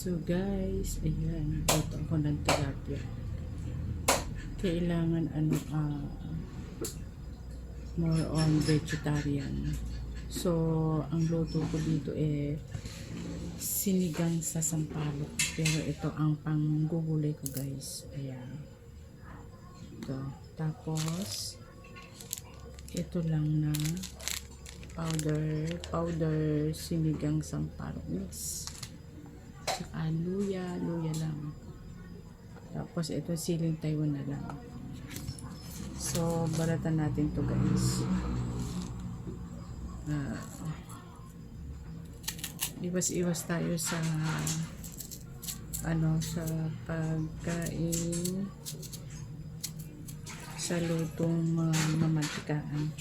So guys, ayan, ito ako ng tilapia. Kailangan more on vegetarian. So, ang luto ko dito sinigang sa sampalok. Pero ito ang panggugulay ko guys. Ayan. Ito. Tapos, ito lang na powder sinigang sampalok mix. Saka luya lang. Tapos ito siling Taiwan na lang. So balatan natin to guys. Iwas tayo sa sa pagkain sa lutong mamantikaan.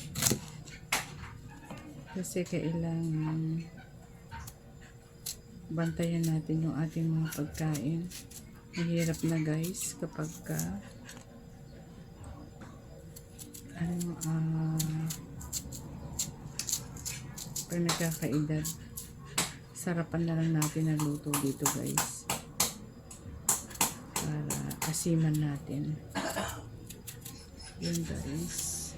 Kasi kailangan bantayan natin yung ating mga pagkain. Mahirap na guys kapag pag nagkakaedad, sarapan na lang natin ang luto dito guys para asiman natin yun guys.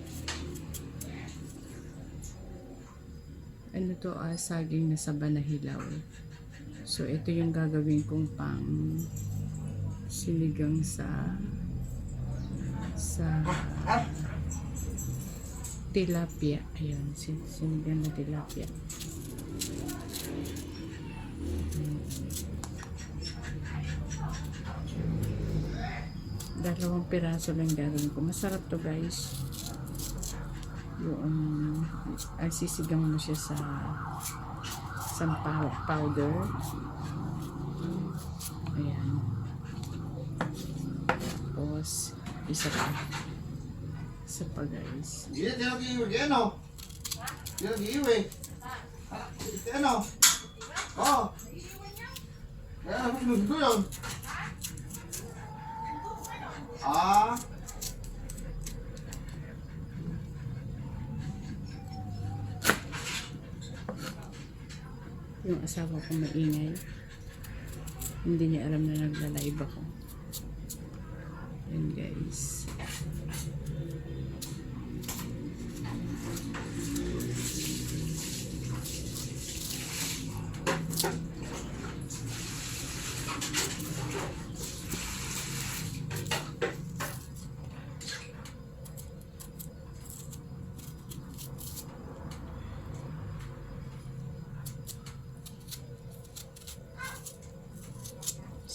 Ano to, saging na saba na hilaw. So ito yung gagawin kong pang sinigang sa tilapia. Ayun, sinigang na tilapia. Dalawang piraso lang gagawin ko. Masarap to guys. Yung sisigang mo siya sa sampalok powder. Ayan. Tapos isa pa guys. Yung asawa ko maingay. Hindi niya alam na nagla-live ako. Yan guys.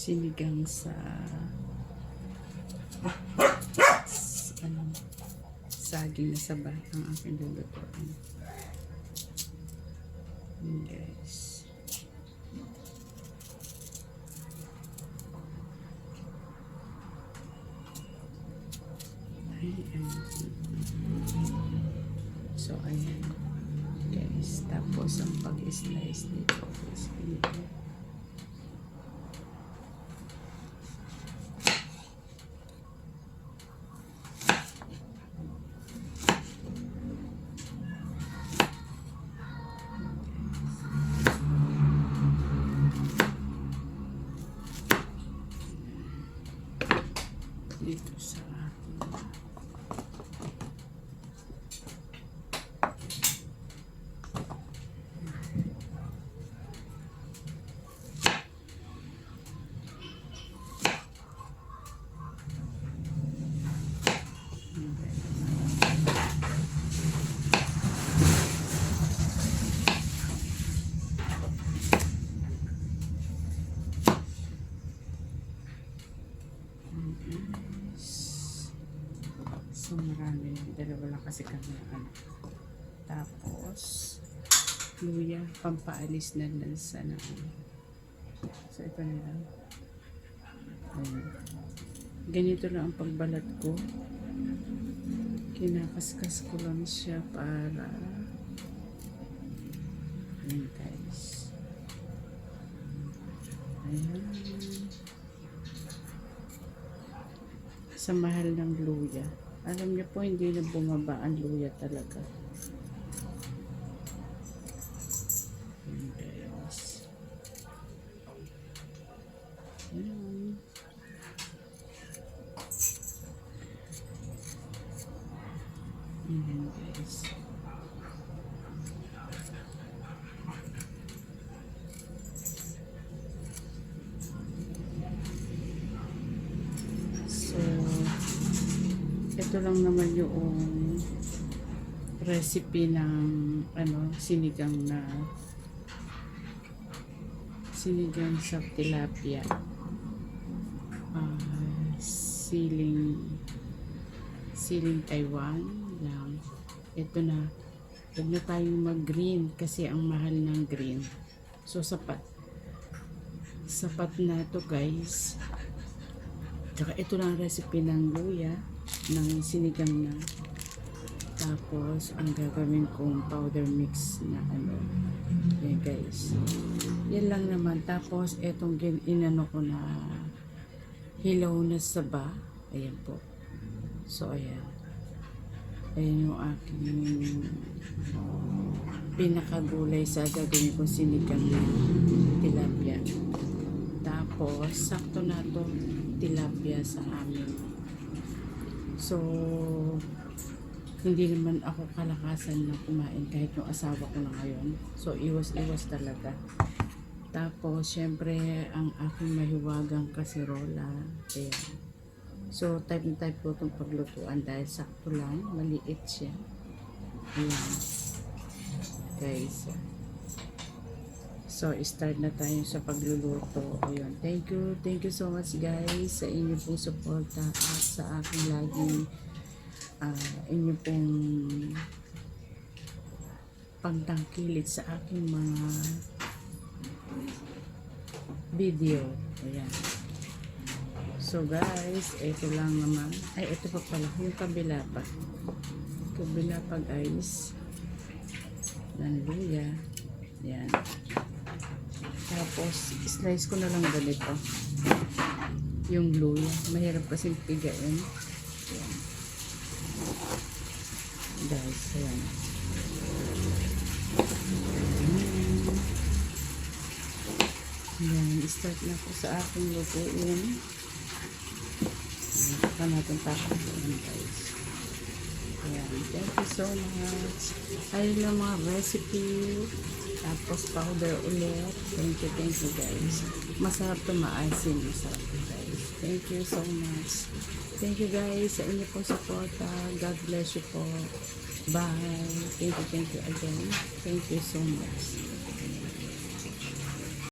Sinigang sa saging na saba ang aking lulutuin. Guys. So ayan guys, tapos ang pag-slice dito is ganito. Dito sa so marami, dalawa lang kasi kami tapos luya, pampaalis na lansa na so ito na lang. Ganito lang ang pagbalat ko, kinakaskas ko lang siya para ayan guys, ayan. Sa mahal ng luya, alam niyo po, hindi na bumaba ang luya talaga. Ayan guys. ito lang naman yung recipe ng sinigang sa tilapia. Siling Taiwan lang. Ito na. Huwag na tayong mag-green kasi ang mahal ng green. So sapat na to guys. Tsaka ito lang recipe ng luya ng sinigang na. Tapos ang gagawin kong powder mix na yan guys. Yan lang naman. Tapos etong inano ko na hilaw na saba. Ayan po. So ayan. Ayan yung aking pinakagulay sa gagawin kong sinigang na tilapia. Tapos sakto na to tilapia sa amin. So hindi naman ako kalakasan na kumain kahit yung asawa ko na ngayon. So iwas talaga. Tapos syempre ang aking mahiwagang kasirola. Ayan. So type ko itong paglutuan dahil sakto lang, maliit siya. Ayan. Guys. So start na tayo sa pagluluto. Ayan. Thank you so much guys sa inyo pong suporta at sa aking laging inyo pong pagtangkilik sa aking mga video. Ayan. So guys, ito lang naman. Ay, ito pa pala. Yung kabila pa. Kabila pa guys. Ng luya. Ayan. Tapos, slice ko na lang ganito. Yung luya. Mahirap kasing pigain. Ayan. Guys, ayan. Ayan, start na po sa aking lutuin. Saka natin tapos ayan guys. Ayan, thank you so much. Ayun lang mga recipe. Tapos powder ulit. Thank you guys. Masarap to, maasin. Masarap to guys. Thank you so much. Thank you guys sa inyo pong suporta. God bless you po. Bye. Thank you again. Thank you so much.